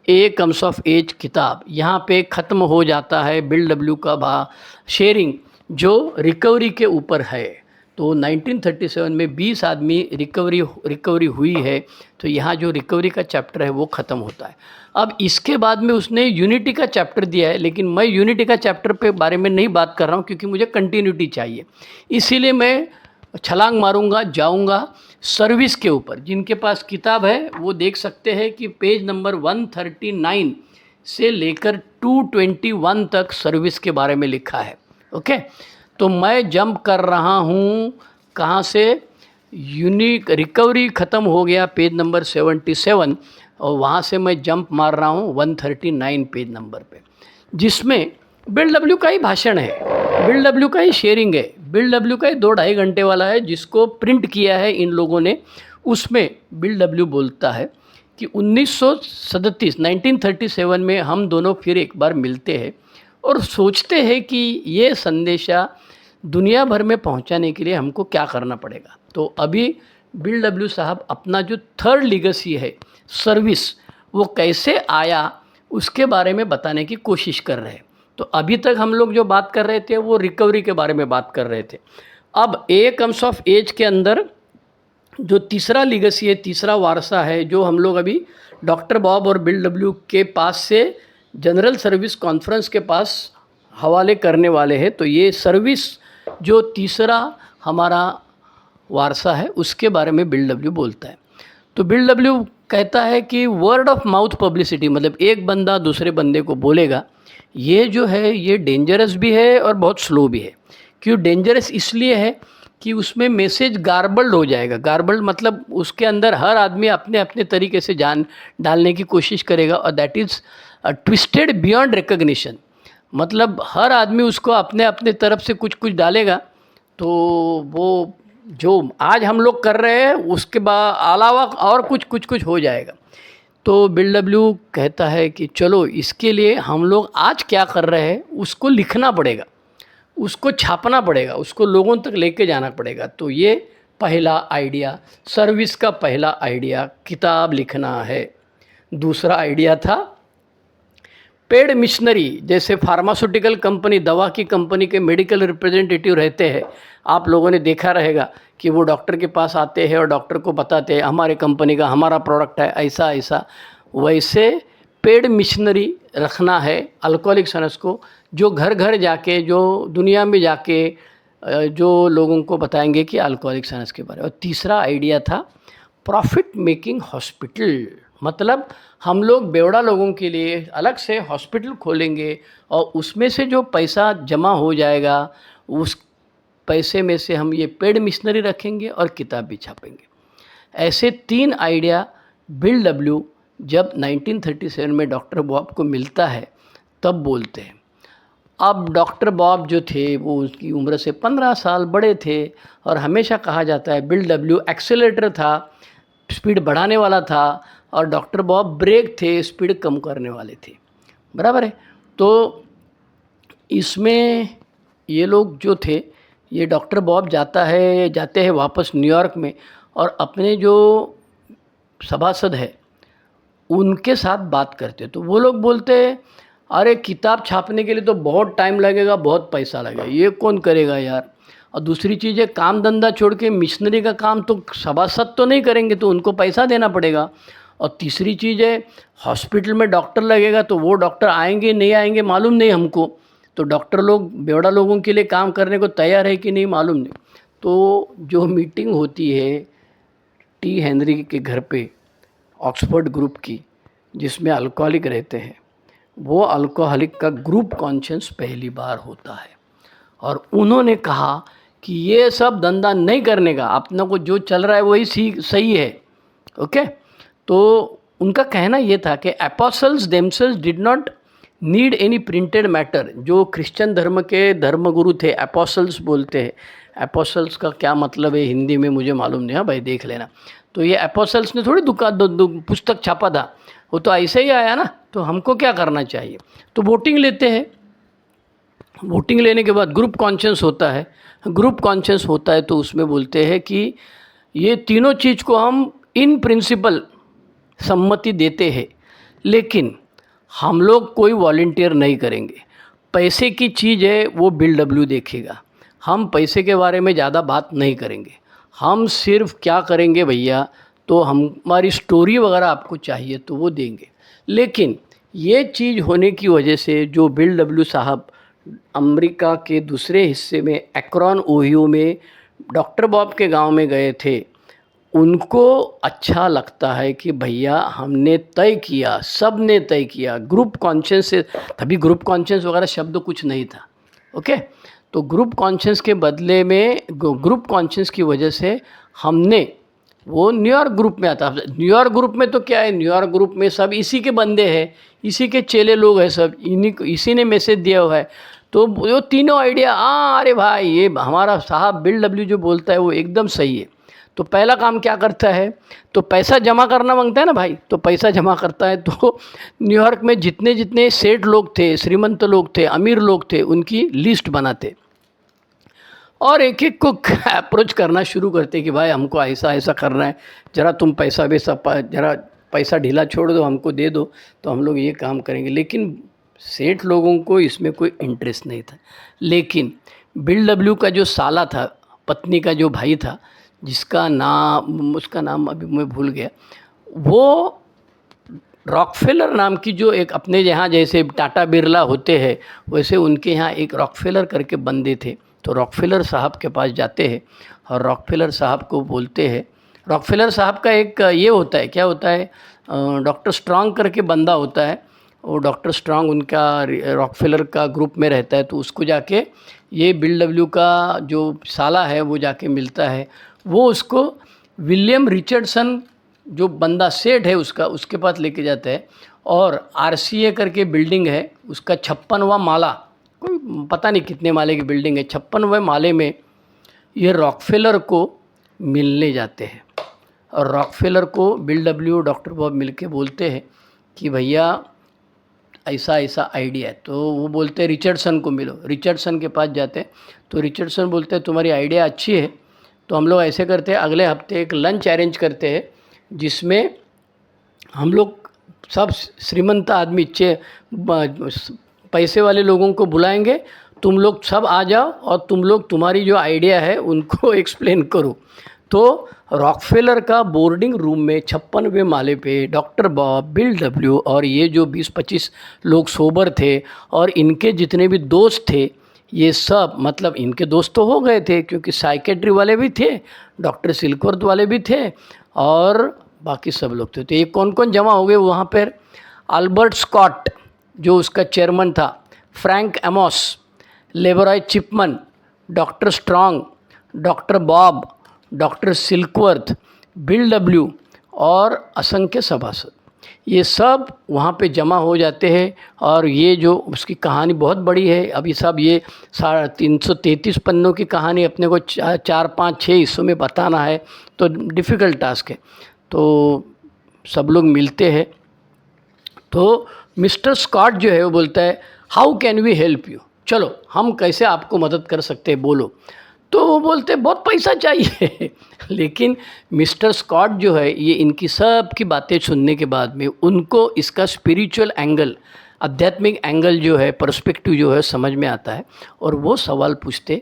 A comes of age किताब। यहाँ पे ख़त्म हो जाता है बिल डब्ल्यू का शेयरिंग जो रिकवरी के ऊपर है। तो 1937 में 20 आदमी रिकवरी हुई है, तो यहाँ जो रिकवरी का चैप्टर है वो ख़त्म होता है। अब इसके बाद में उसने यूनिटी का चैप्टर दिया है, लेकिन मैं यूनिटी का चैप्टर पे बारे में नहीं बात कर रहा हूँ क्योंकि मुझे कंटिन्यूटी चाहिए। इसीलिए मैं छलांग मारूंगा, जाऊंगा सर्विस के ऊपर। जिनके पास किताब है वो देख सकते हैं कि पेज नंबर 139 से लेकर 221 तक सर्विस के बारे में लिखा है। ओके, तो मैं जंप कर रहा हूँ कहाँ से? यूनिक रिकवरी ख़त्म हो गया पेज नंबर 77, और वहाँ से मैं जंप मार रहा हूँ 139 पेज नंबर पे, जिसमें बिल डब्ल्यू का ही भाषण है, बिल डब्ल्यू का ही शेयरिंग है, बिल डब्ल्यू का ही 2-2.5 घंटे वाला है, जिसको प्रिंट किया है इन लोगों ने। उसमें बिल डब्ल्यू बोलता है कि 1937 में हम दोनों फिर एक बार मिलते हैं और सोचते हैं कि ये संदेशा दुनिया भर में पहुंचाने के लिए हमको क्या करना पड़ेगा। तो अभी बिल डब्ल्यू साहब अपना जो थर्ड लीगेसी है, सर्विस, वो कैसे आया उसके बारे में बताने की कोशिश कर रहे हैं। तो अभी तक हम लोग जो बात कर रहे थे वो रिकवरी के बारे में बात कर रहे थे। अब ए कम्स ऑफ एज के अंदर जो तीसरा लीगेसी है, तीसरा वारसा है, जो हम लोग अभी डॉक्टर बॉब और बिल डब्ल्यू के पास से जनरल सर्विस कॉन्फ्रेंस के पास हवाले करने वाले हैं। तो ये सर्विस जो तीसरा हमारा वारसा है उसके बारे में बिल डब्ल्यू बोलता है। तो बिल डब्ल्यू कहता है कि वर्ड ऑफ माउथ पब्लिसिटी, मतलब एक बंदा दूसरे बंदे को बोलेगा, ये जो है ये डेंजरस भी है और बहुत स्लो भी है। क्यों डेंजरस? इसलिए है कि उसमें मैसेज गार्बल्ड हो जाएगा। गार्बल्ड मतलब उसके अंदर हर आदमी अपने अपने तरीके से जान डालने की कोशिश करेगा, और that is twisted beyond recognition. मतलब हर आदमी उसको अपने अपने तरफ से कुछ कुछ डालेगा, तो वो जो आज हम लोग कर रहे हैं उसके बाद अलावा और कुछ हो जाएगा। तो बिल डब्ल्यू कहता है कि चलो इसके लिए हम लोग आज क्या कर रहे हैं उसको लिखना पड़ेगा, उसको छापना पड़ेगा, उसको लोगों तक लेके जाना पड़ेगा। तो ये पहला आइडिया, सर्विस का पहला आइडिया किताब लिखना है। दूसरा आइडिया था पेड मिशनरी। जैसे फार्मास्यूटिकल कंपनी, दवा की कंपनी के मेडिकल रिप्रेजेंटेटिव रहते हैं, आप लोगों ने देखा रहेगा कि वो डॉक्टर के पास आते हैं और डॉक्टर को बताते हैं हमारे कंपनी का हमारा प्रोडक्ट है ऐसा ऐसा। वैसे पेड मिशनरी रखना है अल्कोहलिक्स एनोनिमस को, जो घर घर जाके, जो दुनिया में जाके जो लोगों को बताएंगे कि अल्कोहलिक साइनस के बारे में। और तीसरा आइडिया था प्रॉफिट मेकिंग हॉस्पिटल, मतलब हम लोग बेवड़ा लोगों के लिए अलग से हॉस्पिटल खोलेंगे और उसमें से जो पैसा जमा हो जाएगा उस पैसे में से हम ये पेड मिशनरी रखेंगे और किताब भी छापेंगे। ऐसे 3 आइडिया बिल डब्ल्यू जब 1937 में डॉक्टर बॉब को मिलता है तब बोलते हैं। अब डॉक्टर बॉब जो थे वो उसकी उम्र से 15 साल बड़े थे और हमेशा कहा जाता है बिल डब्ल्यू एक्सेलेरेटर था, स्पीड बढ़ाने वाला था, और डॉक्टर बॉब ब्रेक थे, स्पीड कम करने वाले थे। बराबर है। तो इसमें ये लोग जो थे, ये डॉक्टर बॉब जाते हैं वापस न्यूयॉर्क में और अपने जो सभासद है उनके साथ बात करते। तो वो लोग बोलते हैं अरे किताब छापने के लिए तो बहुत टाइम लगेगा, बहुत पैसा लगेगा, ये कौन करेगा यार। और दूसरी चीज़ है काम धंधा छोड़ के मिशनरी का काम तो सभासद तो नहीं करेंगे, तो उनको पैसा देना पड़ेगा। और तीसरी चीज़ है हॉस्पिटल में डॉक्टर लगेगा, तो वो डॉक्टर आएंगे नहीं आएंगे मालूम नहीं हमको, तो डॉक्टर लोग बेवड़ा लोगों के लिए काम करने को तैयार है कि नहीं मालूम नहीं। तो जो मीटिंग होती है टी हेनरी के घर पे ऑक्सफोर्ड ग्रुप की, जिसमें अल्कोहलिक रहते हैं, वो अल्कोहलिक का ग्रुप कॉन्शियस पहली बार होता है। और उन्होंने कहा कि ये सब धंधा नहीं करने का, अपना को जो चल रहा है वही सही है। ओके। तो उनका कहना ये था कि apostles themselves did not need any printed matter. जो क्रिश्चियन धर्म के धर्मगुरु थे, एपोस्टल्स बोलते हैं। एपोस्टल्स का क्या मतलब है हिंदी में मुझे मालूम नहीं है भाई, देख लेना। तो ये एपोस्टल्स ने थोड़ी पुस्तक छापा था, वो तो ऐसे ही आया ना। तो हमको क्या करना चाहिए, तो वोटिंग लेते हैं। वोटिंग लेने के बाद ग्रुप कॉन्शियस होता है। ग्रुप कॉन्शियस होता है तो उसमें बोलते हैं कि ये तीनों चीज़ को हम इन प्रिंसिपल सम्मति देते हैं, लेकिन हम लोग कोई वॉलंटियर नहीं करेंगे। पैसे की चीज़ है वो बिल डब्ल्यू देखेगा, हम पैसे के बारे में ज़्यादा बात नहीं करेंगे। हम सिर्फ क्या करेंगे भैया, तो हमारी स्टोरी वगैरह आपको चाहिए तो वो देंगे। लेकिन ये चीज़ होने की वजह से जो बिल डब्ल्यू साहब अमेरिका के दूसरे हिस्से में एक्रोन ओहियो में डॉक्टर बॉब के गांव में गए थे, उनको अच्छा लगता है कि भैया हमने तय किया, सब ने तय किया ग्रुप कॉन्शियस से। तभी ग्रुप कॉन्शियस वगैरह शब्द कुछ नहीं था। ओके। तो ग्रुप कॉन्शियस के बदले में, ग्रुप कॉन्शियस की वजह से हमने वो न्यूयॉर्क ग्रुप में आता। न्यूयॉर्क ग्रुप में तो क्या है, न्यूयॉर्क ग्रुप में सब इसी के बंदे हैं, इसी के चेले लोग हैं, सब इसी ने मैसेज दिया हुआ है। तो वो तीनों आइडिया, अरे भाई ये हमारा साहब बिल डब्ल्यू जो बोलता है वो एकदम सही है। तो पहला काम क्या करता है, तो पैसा जमा करना मांगता है ना भाई, तो पैसा जमा करता है। तो न्यूयॉर्क में जितने जितने सेठ लोग थे, श्रीमंत लोग थे, अमीर लोग थे, उनकी लिस्ट बनाते और एक एक को अप्रोच करना शुरू करते कि भाई हमको ऐसा ऐसा करना है, ज़रा तुम पैसा वैसा ज़रा पैसा ढीला छोड़ दो, हमको दे दो, तो हम लोग ये काम करेंगे। लेकिन सेठ लोगों को इसमें कोई इंटरेस्ट नहीं था। लेकिन बिल डब्ल्यू का जो साला था, पत्नी का जो भाई था, जिसका नाम, उसका नाम अभी मैं भूल गया, वो रॉकफेलर नाम की जो एक अपने यहाँ जैसे टाटा बिरला होते हैं वैसे उनके यहाँ एक रॉकफेलर करके बंदे थे। तो रॉकफेलर साहब के पास जाते हैं और रॉकफेलर साहब को बोलते हैं। रॉकफेलर साहब का एक ये होता है, क्या होता है, डॉक्टर स्ट्रॉन्ग करके बंदा होता है। वो डॉक्टर स्ट्रॉन्ग उनका रॉकफेलर का ग्रुप में रहता है। तो उसको जाके ये बिल डब्ल्यू का जो साला है वो जाके मिलता है। वो उसको विलियम रिचर्डसन जो बंदा सेठ है उसके पास लेके जाता है। और RCA करके बिल्डिंग है, उसका 56वां माला, कोई पता नहीं कितने माले की बिल्डिंग है, 56वें माले में ये रॉकफेलर को मिलने जाते हैं। और रॉकफेलर को बिल डब्ल्यू डॉक्टर बॉब मिल के बोलते हैं कि भैया ऐसा ऐसा आइडिया है। तो वो बोलते हैं रिचर्डसन को मिलो। रिचर्डसन के पास जाते हैं तो रिचर्डसन बोलते हैं तुम्हारी आइडिया अच्छी है, तो हम लोग ऐसे करते हैं अगले हफ्ते एक लंच अरेंज करते हैं जिसमें हम लोग सब श्रीमंत आदमी पैसे वाले लोगों को बुलाएंगे, तुम लोग सब आ जाओ और तुम लोग तुम्हारी जो आइडिया है उनको एक्सप्लेन करो। तो रॉकफेलर का बोर्डिंग रूम में 56वें माले पे डॉक्टर बॉब, बिल डब्ल्यू और ये जो 20-25 लोग सोबर थे और इनके जितने भी दोस्त थे, ये सब मतलब इनके दोस्त तो हो गए थे, क्योंकि साइकेट्री वाले भी थे, डॉक्टर सिल्कवर्थ वाले भी थे और बाकी सब लोग थे। तो ये कौन कौन जमा हो गए वहाँ पर? अल्बर्ट स्कॉट जो उसका चेयरमैन था, फ्रैंक एमोस, लेबरॉय Chipman, doctor Strong, doctor Bob, doctor Silkworth, Bill W और असंख्य सभासद, ये सब वहाँ पे जमा हो जाते हैं। और ये जो उसकी कहानी बहुत बड़ी है। अभी सब ये 333 पन्नों की कहानी अपने को 4, 5, 6 हिस्सों में बताना है तो डिफ़िकल्ट टास्क है। तो सब लोग मिलते हैं। तो मिस्टर स्कॉट जो है वो बोलता है, how can we help you, चलो हम कैसे आपको मदद कर सकते हैं, बोलो। तो वो बोलते बहुत पैसा चाहिए लेकिन मिस्टर स्कॉट जो है, ये इनकी सब की बातें सुनने के बाद में उनको इसका स्पिरिचुअल एंगल, आध्यात्मिक एंगल जो है, पर्सपेक्टिव जो है समझ में आता है। और वो सवाल पूछते,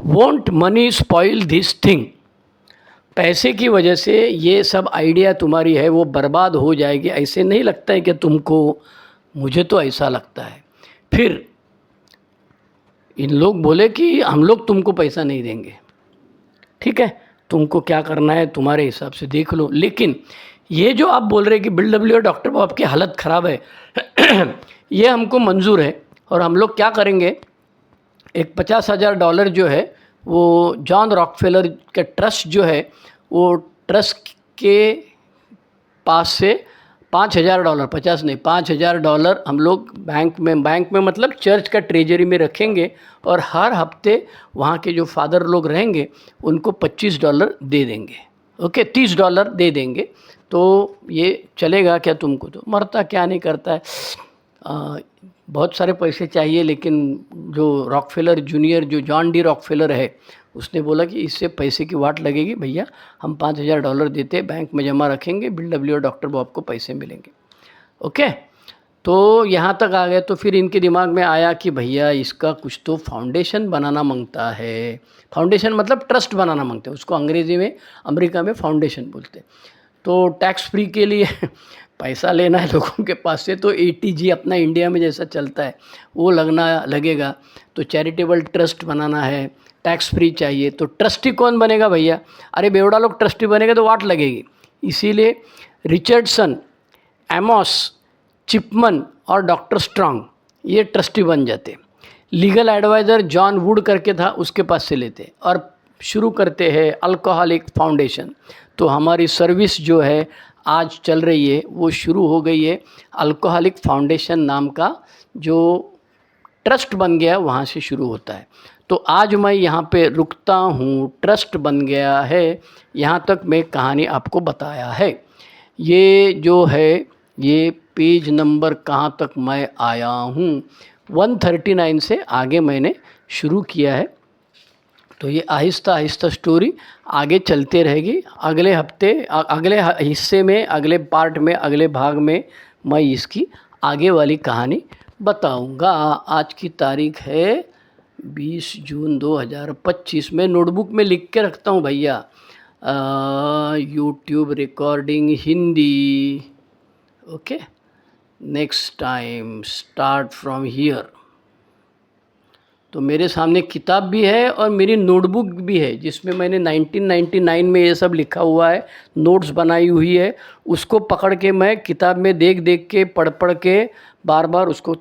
want money spoil this thing, पैसे की वजह से ये सब आइडिया तुम्हारी है वो बर्बाद हो जाएगी, ऐसे नहीं लगता है कि तुमको? मुझे तो ऐसा लगता है। फिर इन लोग बोले कि हम लोग तुमको पैसा नहीं देंगे, ठीक है, तुमको क्या करना है तुम्हारे हिसाब से देख लो, लेकिन ये जो आप बोल रहे हैं कि बिल डब्ल्यू और डॉक्टर बॉब की हालत ख़राब है ये हमको मंजूर है। और हम लोग क्या करेंगे, एक $50,000 जो है वो जॉन रॉकफेलर का ट्रस्ट जो है, वो ट्रस्ट के पास से $5,000, 50 नहीं, $5,000 हम लोग बैंक में मतलब चर्च का ट्रेजरी में रखेंगे और हर हफ्ते वहाँ के जो फादर लोग रहेंगे उनको $25 दे देंगे। ओके, $30 दे देंगे। तो ये चलेगा क्या तुमको? तो मरता क्या नहीं करता है। बहुत सारे पैसे चाहिए, लेकिन जो रॉकफेलर जूनियर, जो जॉन डी रॉकफेलर है, उसने बोला कि इससे पैसे की वाट लगेगी भैया, हम $5,000 देते, बैंक में जमा रखेंगे, बिल डब्ल्यू और डॉक्टर बॉब को पैसे मिलेंगे। ओके, तो यहाँ तक आ गए। तो फिर इनके दिमाग में आया कि भैया इसका कुछ तो फाउंडेशन बनाना मांगता है। फाउंडेशन मतलब ट्रस्ट बनाना मांगते हैं, उसको अंग्रेज़ी में अमेरिका में फाउंडेशन बोलते हैं। तो टैक्स फ्री के लिए पैसा लेना है लोगों के पास से, तो ATG अपना इंडिया में जैसा चलता है वो लगेगा। तो चैरिटेबल ट्रस्ट बनाना है, टैक्स फ्री चाहिए, तो ट्रस्टी कौन बनेगा भैया? अरे बेवड़ा लोग ट्रस्टी बनेगा तो वाट लगेगी। इसीलिए रिचर्डसन, एमोस, चिपमन और डॉक्टर स्ट्रॉन्ग ये ट्रस्टी बन जाते। लीगल एडवाइज़र जॉन वुड करके था, उसके पास से लेते और शुरू करते हैं अल्कोहलिक फाउंडेशन। तो हमारी सर्विस जो है आज चल रही है वो शुरू हो गई है। अल्कोहलिक फाउंडेशन नाम का जो ट्रस्ट बन गया वहाँ से शुरू होता है। तो आज मैं यहाँ पे रुकता हूँ, ट्रस्ट बन गया है, यहाँ तक मैं कहानी आपको बताया है। ये जो है ये पेज नंबर कहाँ तक मैं आया हूँ, 139 से आगे मैंने शुरू किया है। तो ये आहिस्ता आहिस्ता स्टोरी आगे चलते रहेगी। अगले हफ्ते, अगले हिस्से में, अगले पार्ट में, अगले भाग में मैं इसकी आगे वाली कहानी बताऊंगा। आज की तारीख है 20 जून 2025। मैं नोटबुक में लिख के रखता हूँ भैया, YouTube recording Hindi. Okay, next time start from here. तो मेरे सामने किताब भी है और मेरी नोटबुक भी है जिसमें मैंने 1999 में ये सब लिखा हुआ है, नोट्स बनाई हुई है। उसको पकड़ के मैं किताब में देख देख के, पढ़ के बार बार उसको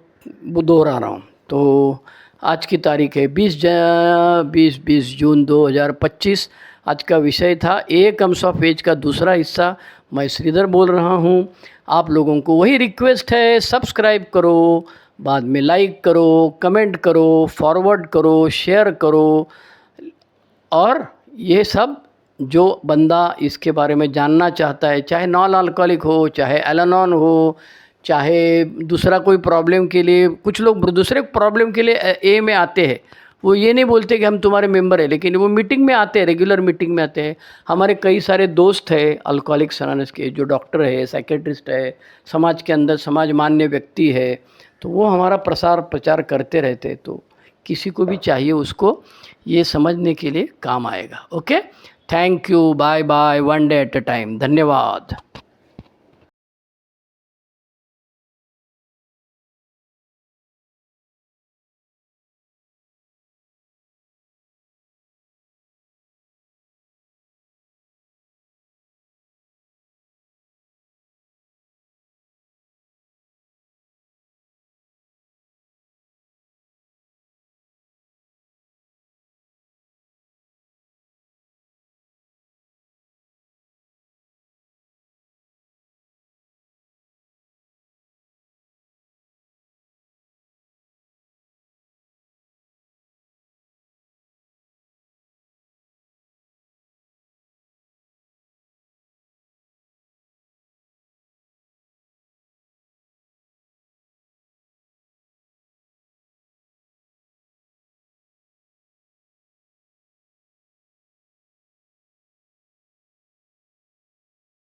दोहरा रहा हूँ। तो आज की तारीख है 20 जून 2025। आज का विषय था ए कम्स ऑफ एज का दूसरा हिस्सा। मैं श्रीधर बोल रहा हूँ। आप लोगों को वही रिक्वेस्ट है, सब्सक्राइब करो, बाद में लाइक करो, कमेंट करो, फॉरवर्ड करो, शेयर करो। और ये सब जो बंदा इसके बारे में जानना चाहता है, चाहे नॉन अल्कोहलिक हो, चाहे एलानॉन हो, चाहे दूसरा कोई प्रॉब्लम के लिए, कुछ लोग दूसरे प्रॉब्लम के लिए ए में आते हैं, वो ये नहीं बोलते कि हम तुम्हारे मेंबर हैं, लेकिन वो मीटिंग में आते हैं, रेगुलर मीटिंग में आते हैं। हमारे कई सारे दोस्त हैं अल्कोहलिक्स अनोनिमस के, जो डॉक्टर है, साइकेट्रिस्ट है, समाज के अंदर समाज मान्य व्यक्ति है, तो वो हमारा प्रचार करते रहते। तो किसी को भी चाहिए उसको ये समझने के लिए काम आएगा। Okay, thank you, bye bye, one day at a time. धन्यवाद।